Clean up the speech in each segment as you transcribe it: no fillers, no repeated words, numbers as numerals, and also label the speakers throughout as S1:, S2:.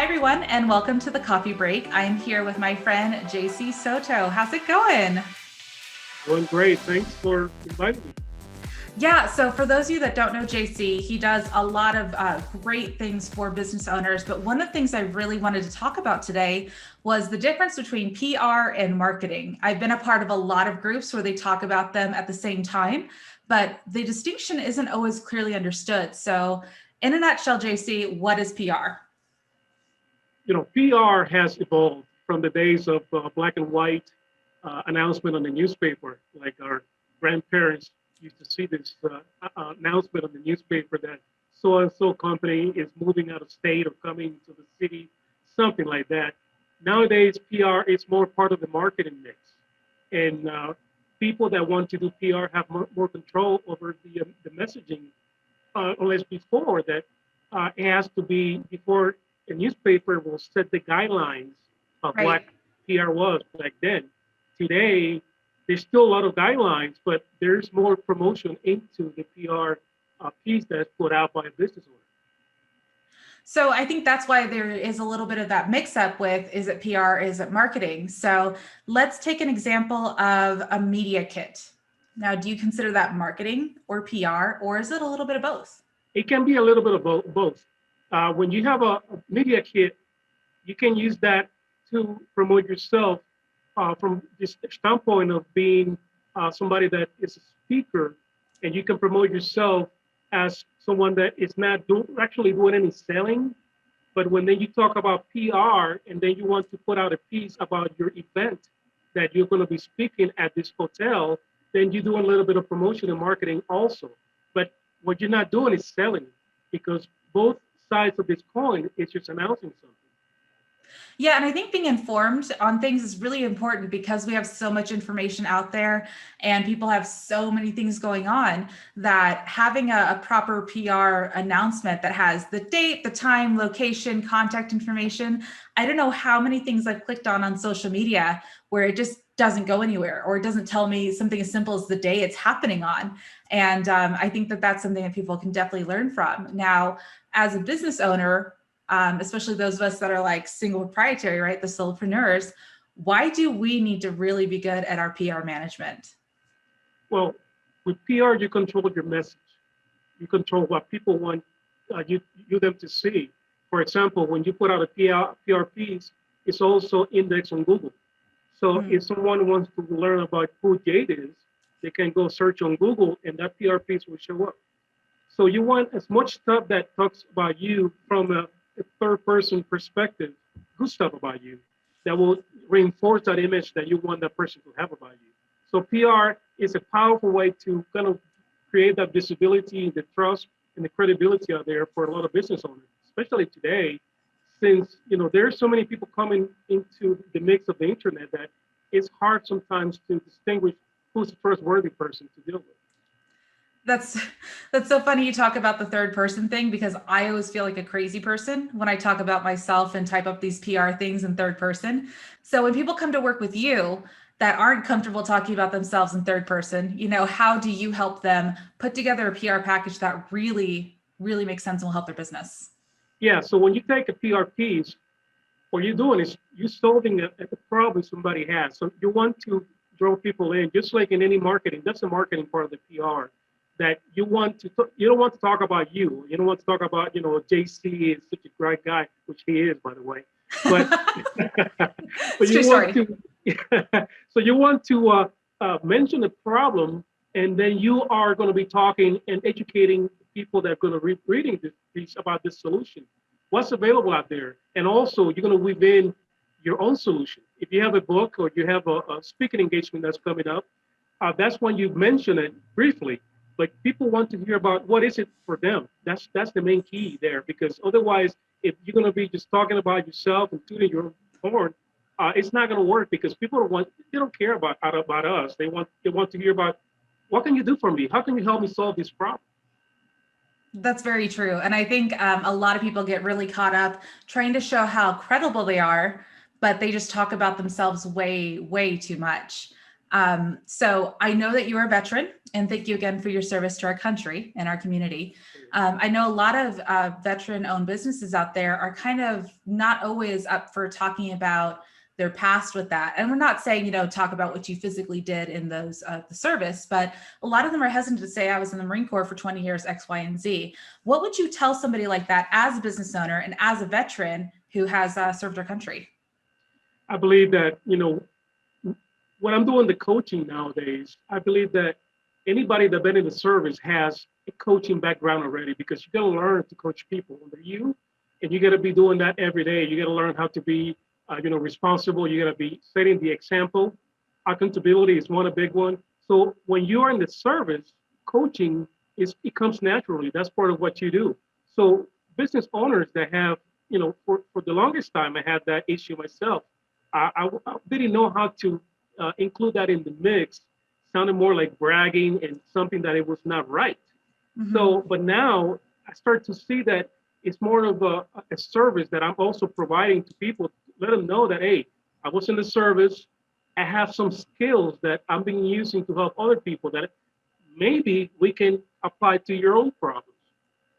S1: Hi, everyone, and welcome to the Coffee Break. I'm here with my friend, JC Soto. How's it going?
S2: Doing great. Thanks for inviting me.
S1: Yeah, so for those of you that don't know JC, he does a lot of great things for business owners. But one of the things I really wanted to talk about today was the difference between PR and marketing. I've been a part of a lot of groups where they talk about them at the same time, but the distinction isn't always clearly understood. So, in a nutshell, JC, what is PR?
S2: PR has evolved from the days of black and white announcement on the newspaper. Like our grandparents used to see this announcement on the newspaper that so and so company is moving out of state or coming to the city, something like that. Nowadays, PR is more part of the marketing mix, and people that want to do PR have more control over the messaging. Unless before that, it has to be before a newspaper will set the guidelines of what
S1: Right.
S2: PR was back then. Today, there's still a lot of guidelines, but there's more promotion into the PR piece that's put out by a business owner.
S1: So I think that's why there is a little bit of that mix up with, is it PR, is it marketing? So let's take an example of a media kit. Now, do you consider that marketing or PR, or is it a little bit of both?
S2: It can be a little bit of both. When you have a media kit, you can use that to promote yourself from this standpoint of being somebody that is a speaker, and you can promote yourself as someone that is not actually doing any selling. But when then you talk about PR, and then you want to put out a piece about your event that you're going to be speaking at this hotel, then you do a little bit of promotion and marketing also. But what you're not doing is selling, because both sides of this coin is just announcing something.
S1: Yeah, and I think being informed on things is really important because we have so much information out there and people have so many things going on that having a proper PR announcement that has the date, the time, location, contact information. I don't know how many things I've clicked on social media where it just doesn't go anywhere or it doesn't tell me something as simple as the day it's happening on. And I think that that's something that people can definitely learn from. Now, as a business owner, especially those of us that are like single proprietary, right? The solopreneurs. Why do we need to really be good at our PR management?
S2: Well, with PR, you control your message. You control what people want you them to see. For example, when you put out a PR piece, it's also indexed on Google. So
S1: Mm,
S2: if someone wants to learn about who Jade is, they can go search on Google, and that PR piece will show up. So you want as much stuff that talks about you from a third person perspective, good stuff about you, that will reinforce that image that you want that person to have about you. So PR is a powerful way to kind of create that visibility, the trust, and the credibility out there for a lot of business owners, especially today, since there's so many people coming into the mix of the internet that it's hard sometimes to distinguish who's the trustworthy person to deal with.
S1: that's that's so funny you talk about the third person thing because I always feel like a crazy person when I talk about myself and type up these PR things in third person. So when people come to work with you that aren't comfortable talking about themselves in third person, how do you help them put together a PR package that really, really makes sense and will help their business?
S2: Yeah, so when you take a PR piece, what you're doing is you're solving a problem somebody has. So you want to draw people in, just like in any marketing. That's the marketing part of the PR. That you don't want to talk about you. You don't want to talk about JC is such a great guy, which he is, by the way. But but
S1: It's a true
S2: you want
S1: story.
S2: to so you want to mention the problem, and then you are going to be talking and educating people that are going to be reading this piece about this solution, what's available out there, and also you're going to weave in your own solution. If you have a book or you have a speaking engagement that's coming up, that's when you mention it briefly. But people want to hear about what is it for them. That's the main key there, because otherwise, if you're going to be just talking about yourself and tooting your own horn, it's not going to work, because people they don't care about us. They want to hear about what can you do for me? How can you help me solve this problem?
S1: That's very true. And I think a lot of people get really caught up trying to show how credible they are, but they just talk about themselves way, way too much. So I know that you are a veteran, and thank you again for your service to our country and our community. I know a lot of veteran-owned businesses out there are kind of not always up for talking about their past with that. And we're not saying, talk about what you physically did in those the service, but a lot of them are hesitant to say, I was in the Marine Corps for 20 years, X, Y, and Z. What would you tell somebody like that as a business owner and as a veteran who has served our country?
S2: I believe that, when I'm doing the coaching nowadays, I believe that anybody that's been in the service has a coaching background already, because you got to learn to coach people under you, and you got to be doing that every day. You got to learn how to be, responsible. You got to be setting the example. Accountability is one, a big one. So when you are in the service, coaching it comes naturally. That's part of what you do. So business owners that have, for the longest time, I had that issue myself. I didn't know how to include that in the mix. Sounded more like bragging and something that it was not right.
S1: Mm-hmm.
S2: So, but now I start to see that it's more of a service that I'm also providing to people. Let them know that, hey, I was in the service. I have some skills that I'm being using to help other people that maybe we can apply to your own problems.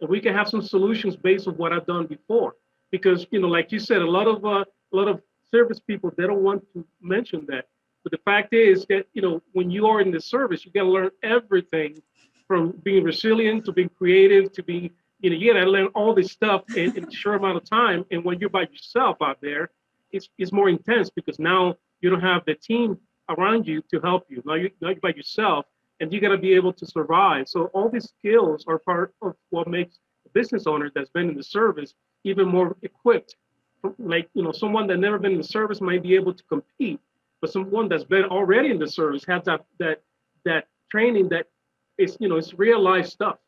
S2: And we can have some solutions based on what I've done before. Because, like you said, a lot of service people, they don't want to mention that. But the fact is that, when you are in the service, you got to learn everything from being resilient to being creative to being, you got to learn all this stuff in a short amount of time. And when you're by yourself out there, it's more intense, because now you don't have the team around you to help you. Now you're by yourself, and you got to be able to survive. So all these skills are part of what makes a business owner that's been in the service even more equipped. Like, someone that never been in the service might be able to compete, but someone that's been already in the service has that training that is, it's real life stuff.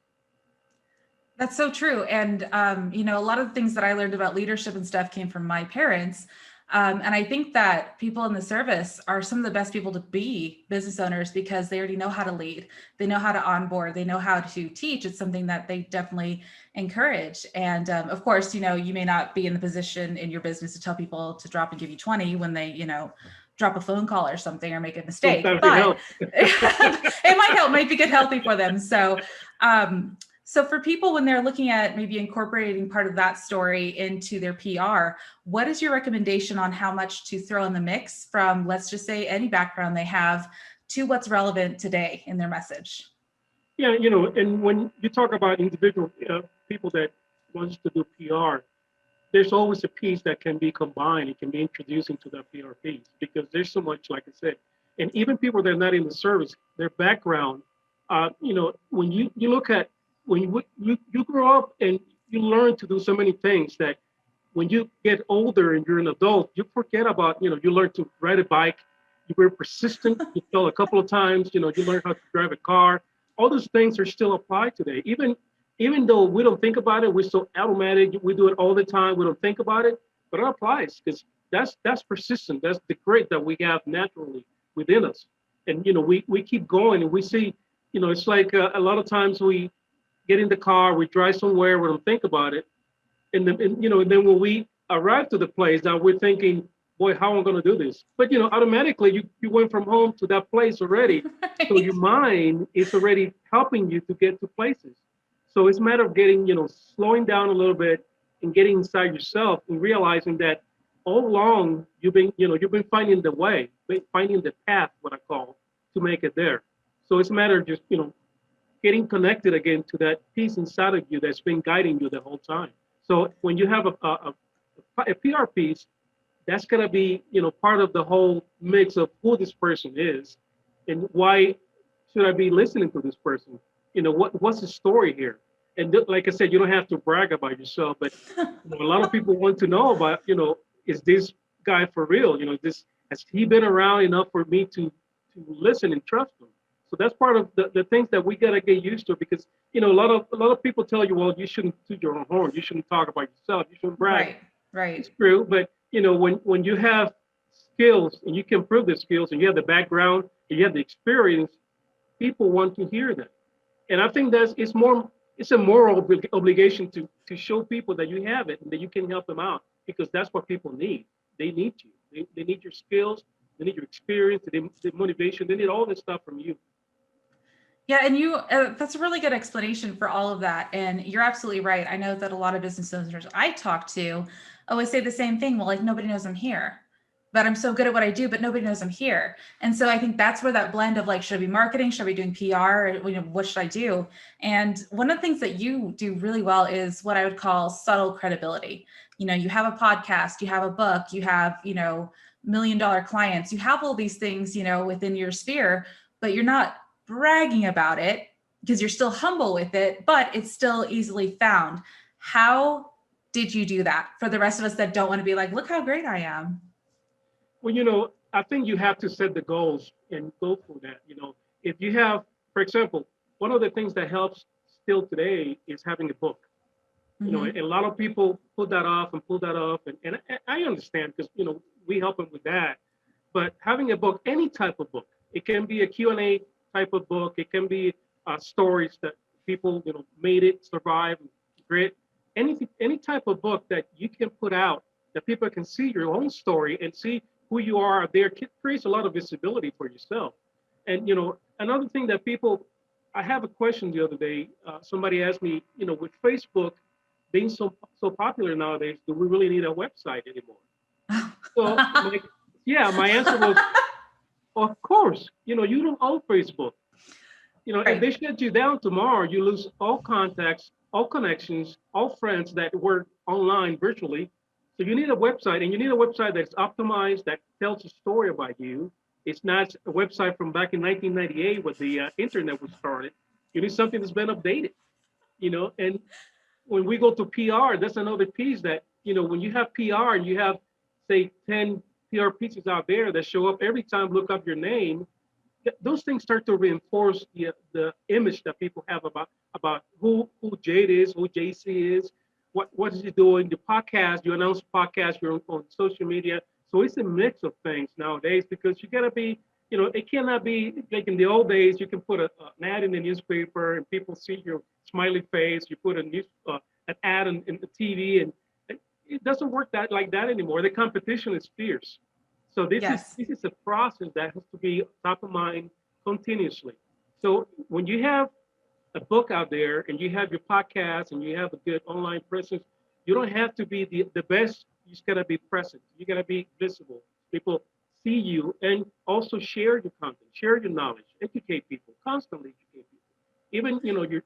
S1: That's so true. And, a lot of the things that I learned about leadership and stuff came from my parents. And I think that people in the service are some of the best people to be business owners, because they already know how to lead. They know how to onboard. They know how to teach. It's something that they definitely encourage. And of course, you may not be in the position in your business to tell people to drop and give you 20 when they, drop a phone call or something or make a mistake.
S2: Sometimes it
S1: But
S2: helps.
S1: it might help, might be good, healthy for them. So for people, when they're looking at maybe incorporating part of that story into their PR, what is your recommendation on how much to throw in the mix from, let's just say, any background they have to what's relevant today in their message?
S2: Yeah, and when you talk about individual people that wants to do PR, there's always a piece that can be combined. It can be introduced into that PR piece, because there's so much, like I said, and even people that are not in the service, their background, when you look at, when you grow up and you learn to do so many things that when you get older and you're an adult, you forget about, you learn to ride a bike, you were persistent, you fell a couple of times, you learn how to drive a car. All those things are still applied today. Even though we don't think about it, we're so automatic, we do it all the time, we don't think about it, but it applies, because that's persistent. That's the grit that we have naturally within us. And, we keep going, and we see, it's like a lot of times we get in the car, we drive somewhere, we don't think about it. And then when we arrive to the place, now we're thinking, boy, how am I going to do this? But, automatically you went from home to that place already.
S1: Right.
S2: So your mind is already helping you to get to places. So it's a matter of getting, slowing down a little bit and getting inside yourself and realizing that all along you've been finding the way, finding the path, what I call, to make it there. So it's a matter of just, getting connected again to that piece inside of you that's been guiding you the whole time. So when you have a PR piece, that's going to be, part of the whole mix of who this person is and why should I be listening to this person? What's the story here? And like I said, you don't have to brag about yourself, but a lot of people want to know about, is this guy for real? Has he been around enough for me to listen and trust him? So that's part of the things that we gotta get used to, because a lot of people tell you, well, you shouldn't toot your own horn, you shouldn't talk about yourself, you shouldn't brag.
S1: Right.
S2: It's true, but when you have skills and you can prove the skills and you have the background and you have the experience, people want to hear that. And I think it's a moral obligation to show people that you have it and that you can help them out, because that's what people need. They need you. They need your skills. they need your experience, they need the motivation, they need all this stuff from you.
S1: Yeah, and that's a really good explanation for all of that. And you're absolutely right. I know that a lot of business owners I talk to always say the same thing. Well, like, nobody knows I'm here, but I'm so good at what I do, but nobody knows I'm here. And so I think that's where that blend of like, should I be marketing? Should I be doing PR? What should I do? And one of the things that you do really well is what I would call subtle credibility. You have a podcast, you have a book, you have, $1 million clients, you have all these things, within your sphere, but you're not bragging about it because you're still humble with it, but it's still easily found. How did you do that for the rest of us that don't want to be like, look how great I am?
S2: Well, I think you have to set the goals and go for that. If you have, for example, one of the things that helps still today is having a book. And a lot of people put that off and pull that off. And I understand because, we help them with that. But having a book, any type of book, it can be a Q&A type of book. It can be stories that people, made it, survive, grit. Any type of book that you can put out that people can see your own story and see who you are there creates a lot of visibility for yourself. And, another thing that I have a question the other day. Somebody asked me, with Facebook being so popular nowadays, do we really need a website anymore? So, my answer was, of course. You don't own Facebook.
S1: Right.
S2: If they shut you down tomorrow, you lose all contacts, all connections, all friends that work online virtually. So you need a website, and you need a website that's optimized, that tells a story about you. It's not a website from back in 1998 when the internet was started. You need something that's been updated, and when we go to PR, that's another piece that, when you have PR and you have, say, 10 PR pieces out there that show up every time, look up your name, those things start to reinforce the image that people have about who Jade is, who JC is, what is he doing, the podcast, you announce podcast, you're on social media. So it's a mix of things nowadays because you gotta be, it cannot be like in the old days, you can put an ad in the newspaper and people see your smiley face, you put an ad in the TV, and it doesn't work like that anymore. The competition is fierce. So this is a process that has to be top of mind continuously. So when you have a book out there and you have your podcast and you have a good online presence, you don't have to be the best. You just gotta be present. You gotta be visible. People see you, and also share your content, share your knowledge, educate people, constantly educate people. Even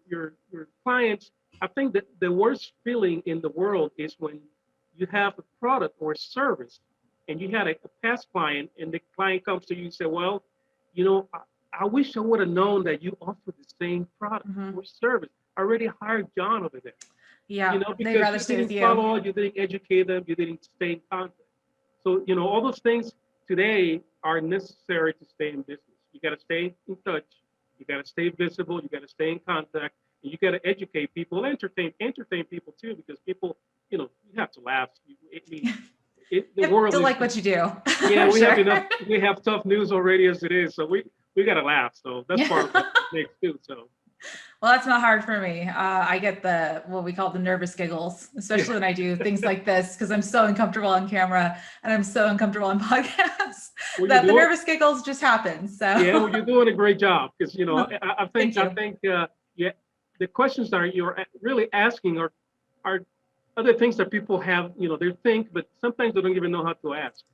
S2: your clients. I think that the worst feeling in the world is when you have a product or a service and you had a past client and the client comes to you and say, well, I wish I would have known that you offer the same product or service. I already hired John over there.
S1: Yeah,
S2: Because
S1: they'd rather
S2: you
S1: stay
S2: didn't
S1: with you.
S2: follow, you didn't educate them, you didn't stay in contact. So, all those things today are necessary to stay in business. You got to stay in touch. You got to stay visible. You got to stay in contact. And you got to educate people, entertain people too, because people, you have to laugh. The world
S1: Still
S2: is,
S1: like what you do.
S2: yeah, we have
S1: Sure.
S2: enough. We have tough news already as it is, so we got to laugh. So that's part of what it makes too. So.
S1: Well, that's not hard for me. I get what we call the nervous giggles, especially when I do things like this, because I'm so uncomfortable on camera and I'm so uncomfortable on podcasts that the nervous giggles just happen. So
S2: yeah, well, you're doing a great job because I think yeah, the questions that you're really asking are other things that people have, they think, but sometimes they don't even know how to ask.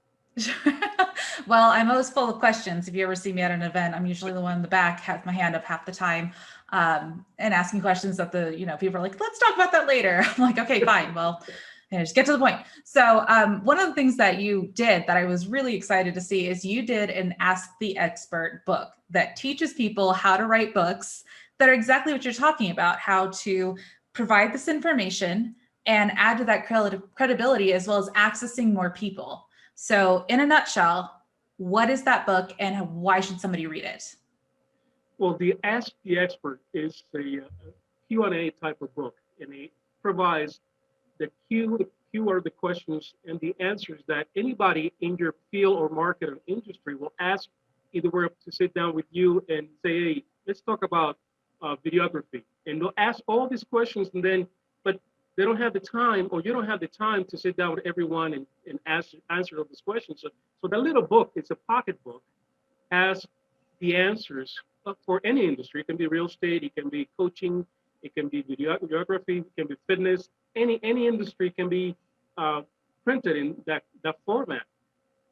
S1: Well, I'm always full of questions. If you ever see me at an event, I'm usually the one in the back, have my hand up half the time, and asking questions that people are like, let's talk about that later. I'm like, okay, fine. Well, just get to the point. So one of the things that you did that I was really excited to see is you did an Ask the Expert book that teaches people how to write books that are exactly what you're talking about, how to provide this information and add to that credibility as well as accessing more people. So in a nutshell, what is that book and why should somebody read it?
S2: Well, the Ask the Expert is a Q&A type of book, and it provides the Q are the questions and the answers that anybody in your field or market or industry will ask, either way to sit down with you and say, hey, let's talk about videography. And they'll ask all these questions, and then, but they don't have the time, or you don't have the time to sit down with everyone and answer all these questions. So that little book, it's a pocket book, has the answers for any industry. It can be real estate, it can be coaching, it can be videography, it can be fitness. Any industry can be printed in that format.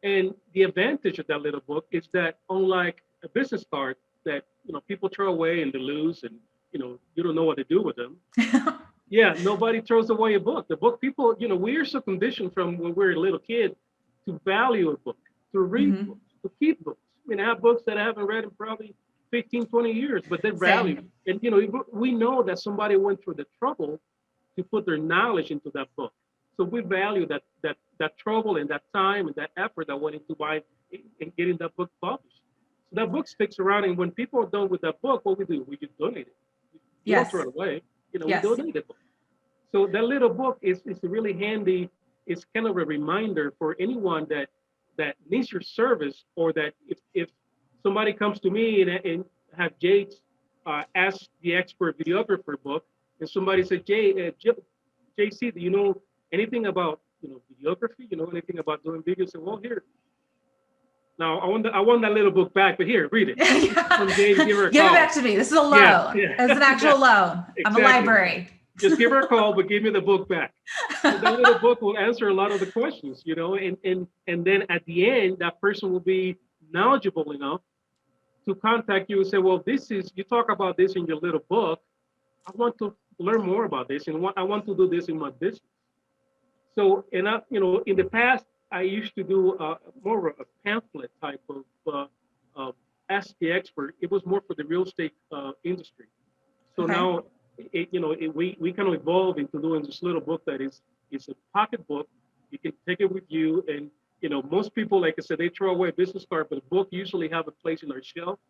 S2: And the advantage of that little book is that, unlike a business card that people throw away and they lose, and you don't know what to do with them. Yeah, nobody throws away a book. The book, people, we are so conditioned from when we're a little kid to value a book, to read books, to keep books. I mean, I have books that I haven't read in probably 15, 20 years, but they're valued. And, we know that somebody went through the trouble to put their knowledge into that book. So we value that trouble and that time and that effort that went into buying and getting that book published. So that book sticks around, and when people are done with that book, what we do? We just donate it. We don't throw it away. We donate it. So that little book is really handy. It's kind of a reminder for anyone that needs your service, or that if somebody comes to me and have Jade's Ask the Expert Videographer book, and somebody said, JC, do you know anything about videography? You know anything about doing videos? So, well, here. Now I want that little book back, but here, read it. From Jade, give her a call.
S1: Give it back to me. This is a loan. Yeah. It's an actual loan. Exactly. I'm a library.
S2: Just give her a call, but give me the book back. So that little book will answer a lot of the questions, and then at the end, that person will be knowledgeable enough to contact you and say, well, you talk about this in your little book. I want to learn more about this, and I want to do this in my business. So, in the past, I used to do more of a pamphlet type of Ask the Expert. It was more for the real estate industry. So now, we kind of evolve into doing this little book that is a pocket book. You can take it with you, and most people, like I said, they throw away a business card, but a book usually have a place in our shelf,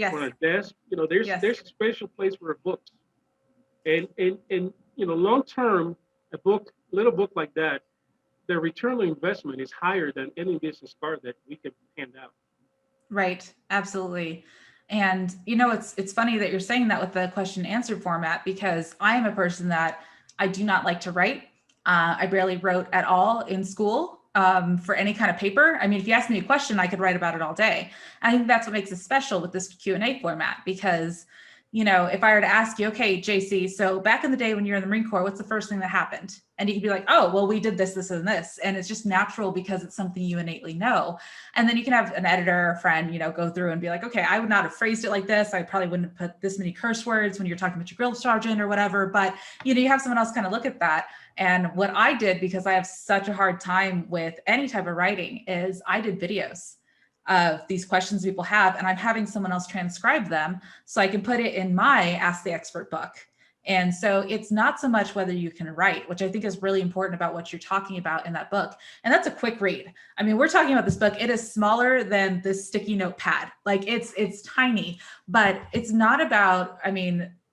S2: on our desk. There's a special place for books, and long term, little book like that, the return on investment is higher than any business card that we can hand out.
S1: Right, absolutely. And it's funny that you're saying that with the question and answer format, because I am a person that I do not like to write. I barely wrote at all in school for any kind of paper. I mean, if you ask me a question, I could write about it all day. I think that's what makes it special with this Q&A format, because if I were to ask you, okay, JC, so back in the day when you were in the Marine Corps, what's the first thing that happened? And you could be like, oh, well, we did this, this, and this. And it's just natural because it's something you innately know. And then you can have an editor or a friend, go through and be like, okay, I would not have phrased it like this. I probably wouldn't have put this many curse words when you're talking about your drill sergeant or whatever. But, you have someone else kind of look at that. And what I did, because I have such a hard time with any type of writing, is I did videos of these questions people have, and I'm having someone else transcribe them so I can put it in my Ask the Expert book. And so it's not so much whether you can write, which I think is really important about what you're talking about in that book. And that's a quick read. I mean, we're talking about this book. It is smaller than this sticky notepad. Like it's tiny, but it's not about,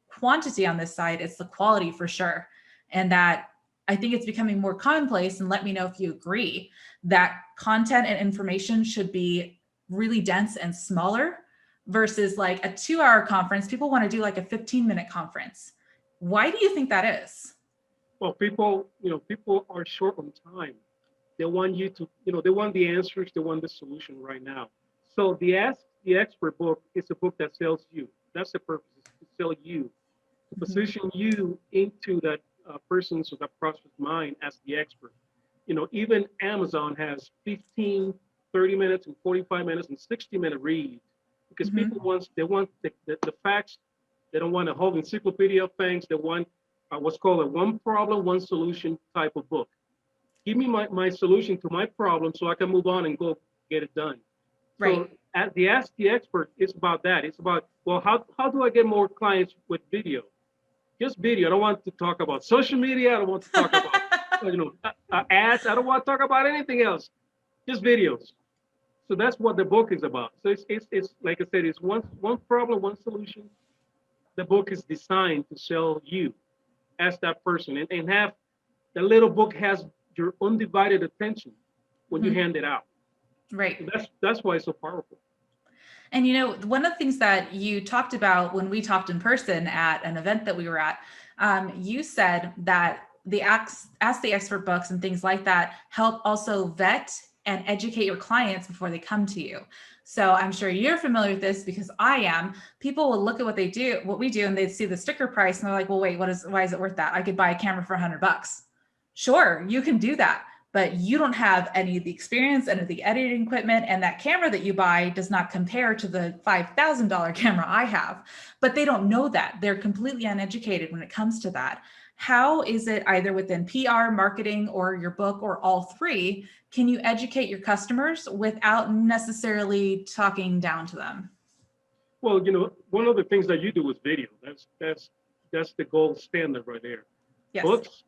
S1: quantity on this side. It's the quality for sure. And that I think it's becoming more commonplace, and let me know if you agree, that content and information should be really dense and smaller versus like a 2-hour conference. People want to do like a 15-minute conference. Why do you think that is?
S2: Well, people are short on time. They want you to, they want the answers, they want the solution right now. So the Ask the Expert book is a book that sells you. That's the purpose, is to sell you, to position you into that person's or that prospect's mind as the expert. Even Amazon has 15, 30 minutes and 45 minutes and 60-minute read, because people want the facts. They don't want a whole encyclopedia of things. They want what's called a one problem, one solution type of book. Give me my solution to my problem so I can move on and go get it done. Right. So at the Ask the Expert, it's about that. It's about, well, how do I get more clients with video? Just video. I don't want to talk about social media. I don't want to talk about ads. I don't want to talk about anything else. Just videos. So that's what the book is about. So it's like I said, it's one problem, one solution. The book is designed to sell you as that person, and have the little book has your undivided attention when you hand it out.
S1: Right.
S2: So that's why it's so powerful.
S1: And one of the things that you talked about when we talked in person at an event that we were at, you said that the Ask the Expert books and things like that help also vet and educate your clients before they come to you. So I'm sure you're familiar with this because I am. People will look at what we do, and they see the sticker price and they're like, well, wait, why is it worth that? I could buy a camera for $100. Sure, you can do that, but you don't have any of the experience and the editing equipment, and that camera that you buy does not compare to the $5,000 camera I have. But they don't know that. They're completely uneducated when it comes to that. How is it, either within PR, marketing, or your book, or all three, can you educate your customers without necessarily talking down to them?
S2: Well, one of the things that you do is video. That's the gold standard right there.
S1: Yes.
S2: Books,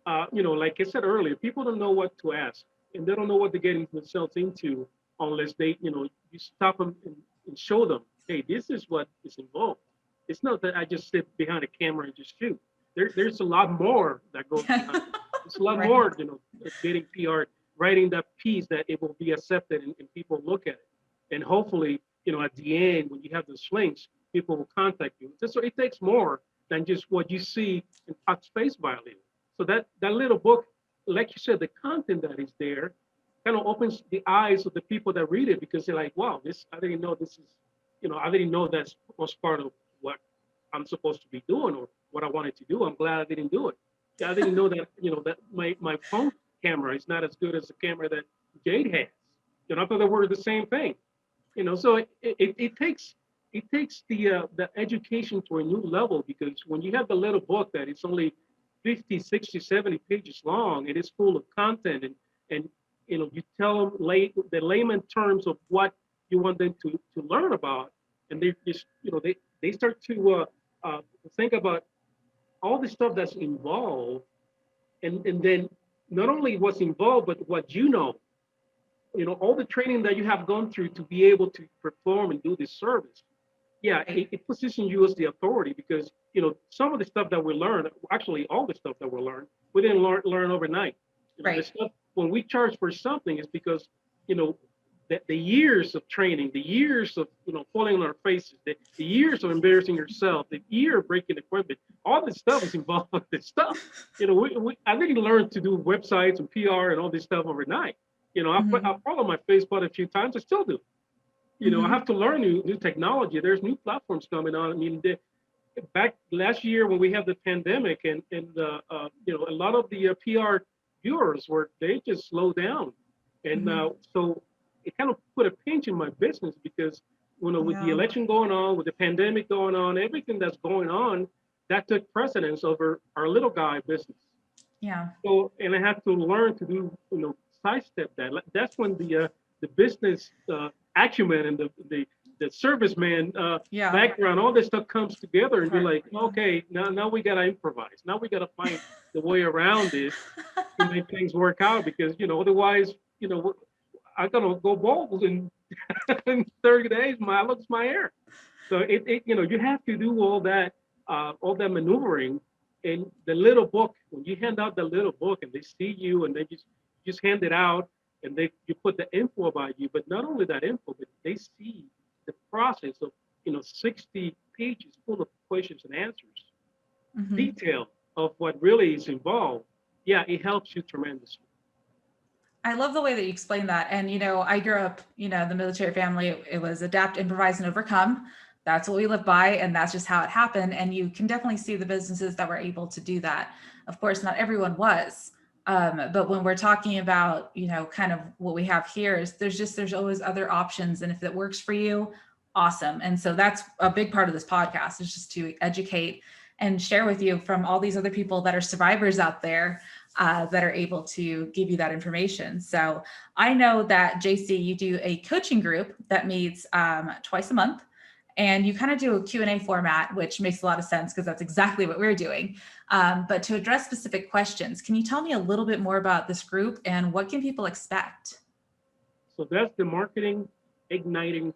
S2: like I said earlier, people don't know what to ask, and they don't know what they're getting themselves into unless you stop them and show them, hey, this is what is involved. It's not that I just sit behind a camera and just shoot. There's a lot more that goes behind it. There's a lot
S1: Right.
S2: more, getting PR, writing that piece that it will be accepted and people look at it. And hopefully, at the end, when you have those links, people will contact you. So it takes more than just what you see and touch face value. So that little book, like you said, the content that is there kind of opens the eyes of the people that read it, because they're like, wow, I didn't know this is, I didn't know that was part of what I'm supposed to be doing or what I wanted to do. I'm glad I didn't do it. Yeah, I didn't know that, that my phone camera is not as good as the camera that Jade has. I thought they were the same thing. So it takes the education to a new level, because when you have the little book that it's only 50, 60, 70 pages long, it is full of content, and you tell them the layman terms of what you want them to learn about, and they just they start to think about all the stuff that's involved, and then not only what's involved but what all the training that you have gone through to be able to perform and do this service. Yeah, it positions you as the authority, because some of the stuff that we learn, actually all the stuff that we learn, we didn't learn overnight. The
S1: Right.
S2: stuff, when we charge for something, is because the years of training, the years of falling on our faces, the years of embarrassing yourself, the year of breaking equipment, all this stuff is involved with this stuff. I didn't learn to do websites and PR and all this stuff overnight. I followed my Facebook a few times. I still do. I have to learn new technology. There's new platforms coming on. I mean, back last year when we had the pandemic, and a lot of the PR viewers they just slowed down, and so it kind of put a pinch in my business, because with the
S1: Yeah.
S2: election going on, with the pandemic going on, everything that's going on, that took precedence over our little guy business.
S1: Yeah.
S2: So, and I had to learn to do, sidestep that. That's when the business acumen and the serviceman
S1: Yeah.
S2: background, all this stuff comes together, and you're like,
S1: Yeah.
S2: okay, now we gotta improvise. Now we gotta find the way around this to make things work out, because otherwise, I'm gonna go bald in 30 days. I lose my hair. So you have to do all that maneuvering. In the little book, when you hand out the little book and they see you, and they just hand it out, and you put the info about you, but not only that info, but they see the process of 60 pages full of questions and answers, detail of what really is involved. Yeah, it helps you tremendously.
S1: I love the way that you explain that. And, I grew up, the military family, it was adapt, improvise, and overcome. That's what we live by. And that's just how it happened. And you can definitely see the businesses that were able to do that. Of course, not everyone was. But when we're talking about, kind of what we have here is there's always other options. And if it works for you, awesome. And so that's a big part of this podcast, is just to educate and share with you from all these other people that are survivors out there, that are able to give you that information. So I know that, JC, you do a coaching group that meets twice a month, and you kind of do a Q&A format, which makes a lot of sense because that's exactly what we're doing. But to address specific questions, can you tell me a little bit more about this group and what can people expect?
S2: So that's the marketing igniting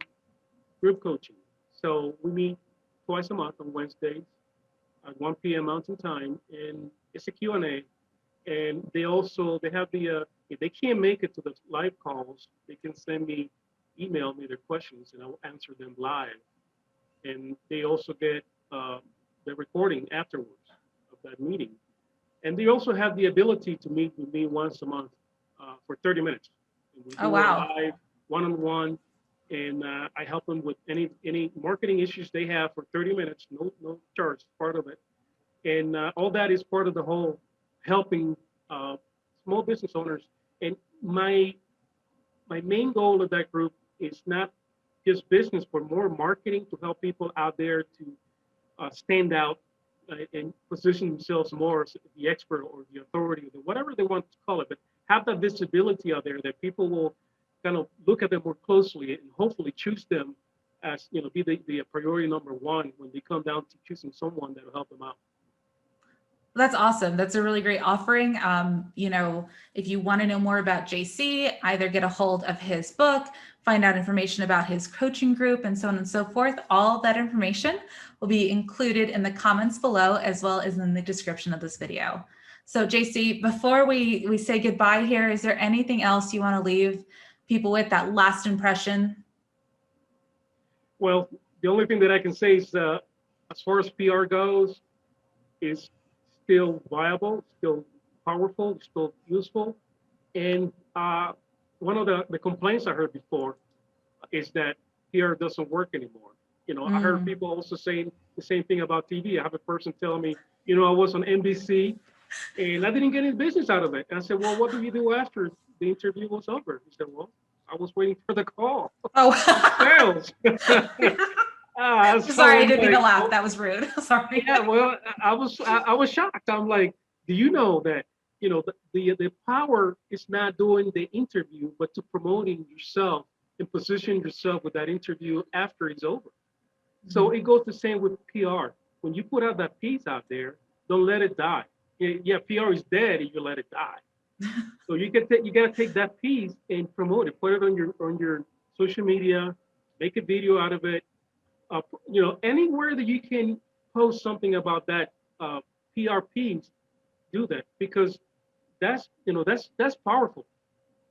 S2: group coaching. So we meet twice a month on Wednesdays at 1 p.m. Mountain Time, and it's a Q&A. And they have if they can't make it to the live calls, they can email me their questions, and I will answer them live. And they also get the recording afterwards of that meeting. And they also have the ability to meet with me once a month for 30 minutes. And we
S1: Oh,
S2: do a
S1: wow.
S2: live one-on-one, and I help them with any marketing issues they have for 30 minutes, no charge, part of it. And all that is part of the whole helping small business owners. And my main goal of that group is not just business, but more marketing to help people out there to stand out and position themselves more as the expert or the authority, or whatever they want to call it, but have that visibility out there that people will kind of look at them more closely and hopefully choose them as, be the priority number one when they come down to choosing someone that will help them out.
S1: That's awesome. That's a really great offering. If you want to know more about JC, either get a hold of his book, find out information about his coaching group, and so on and so forth. All that information will be included in the comments below, as well as in the description of this video. So JC, before we say goodbye here, is there anything else you want to leave people with, that last impression?
S2: Well, the only thing that I can say is, as far as PR goes, is still viable, still powerful, still useful. And one of the complaints I heard before is that PR doesn't work anymore. I heard people also saying the same thing about TV. I have a person tell me, I was on NBC and I didn't get any business out of it. And I said, well, what do you do after the interview was over? He said, well, I was waiting for the call.
S1: Oh,
S2: Sales.
S1: Sorry, I didn't mean to laugh. That was rude. Sorry.
S2: Yeah, well, I was shocked. I'm like, do you know that the power is not doing the interview, but to promoting yourself and position yourself with that interview after it's over. So it goes the same with PR. When you put out that piece out there, don't let it die. Yeah, PR is dead if you let it die. So you gotta take that piece and promote it. Put it on your social media, make a video out of it. Anywhere that you can post something about that PR piece, do that, because that's powerful.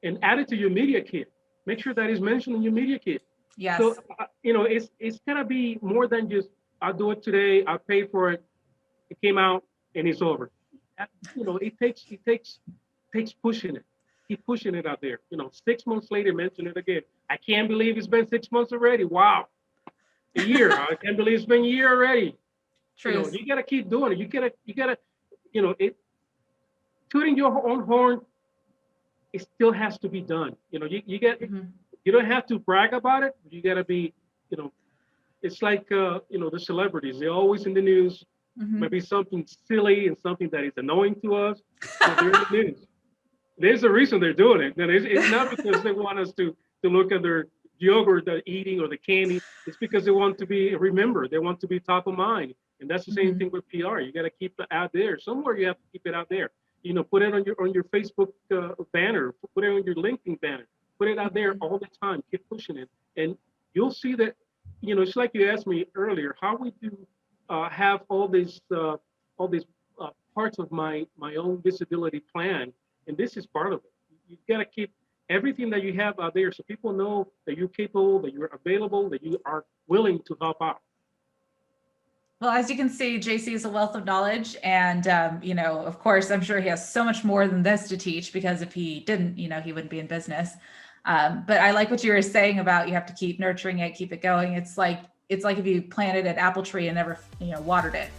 S2: And add it to your media kit. Make sure that is mentioned in your media kit.
S1: Yes.
S2: So it's gonna be more than just I'll do it today, I'll pay for it, it came out and it's over. It takes pushing it. Keep pushing it out there. 6 months later, mention it again. I can't believe it's been 6 months already. Wow. A year. I can't believe it's been a year already.
S1: True.
S2: You gotta keep doing it. You gotta, tooting your own horn, it still has to be done. You don't have to brag about it. You gotta be, it's like the celebrities. They're always in the news. Maybe something silly and something that is annoying to us, but they're in the news. There's a reason they're doing it. And it's not because they want us to look at their yogurt they're eating or the candy. It's because they want to be remembered. They want to be top of mind. And that's the same thing with PR. You got to keep it out there. Somewhere you have to keep it out there. Put it on your Facebook banner. Put it on your LinkedIn banner. Put it out there all the time. Keep pushing it, and you'll see that. It's like you asked me earlier. How we do have all these parts of my own visibility plan, and this is part of it. You got to keep everything that you have out there so people know that you're capable, that you're available, that you are willing to help out.
S1: Well, as you can see, JC is a wealth of knowledge. And, of course, I'm sure he has so much more than this to teach, because if he didn't, he wouldn't be in business. But I like what you were saying about you have to keep nurturing it, keep it going. It's like if you planted an apple tree and never, watered it.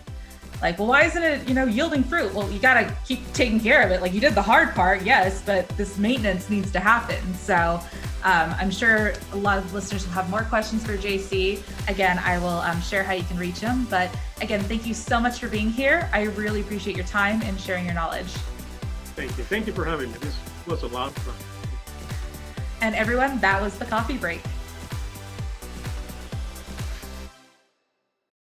S1: Like, well, why isn't it, yielding fruit? Well, you got to keep taking care of it. Like, you did the hard part, yes, but this maintenance needs to happen. So I'm sure a lot of listeners will have more questions for JC. Again, I will share how you can reach him. But again, thank you so much for being here. I really appreciate your time and sharing your knowledge.
S2: Thank you. Thank you for having me. This was a lot of fun.
S1: And everyone, that was the coffee break.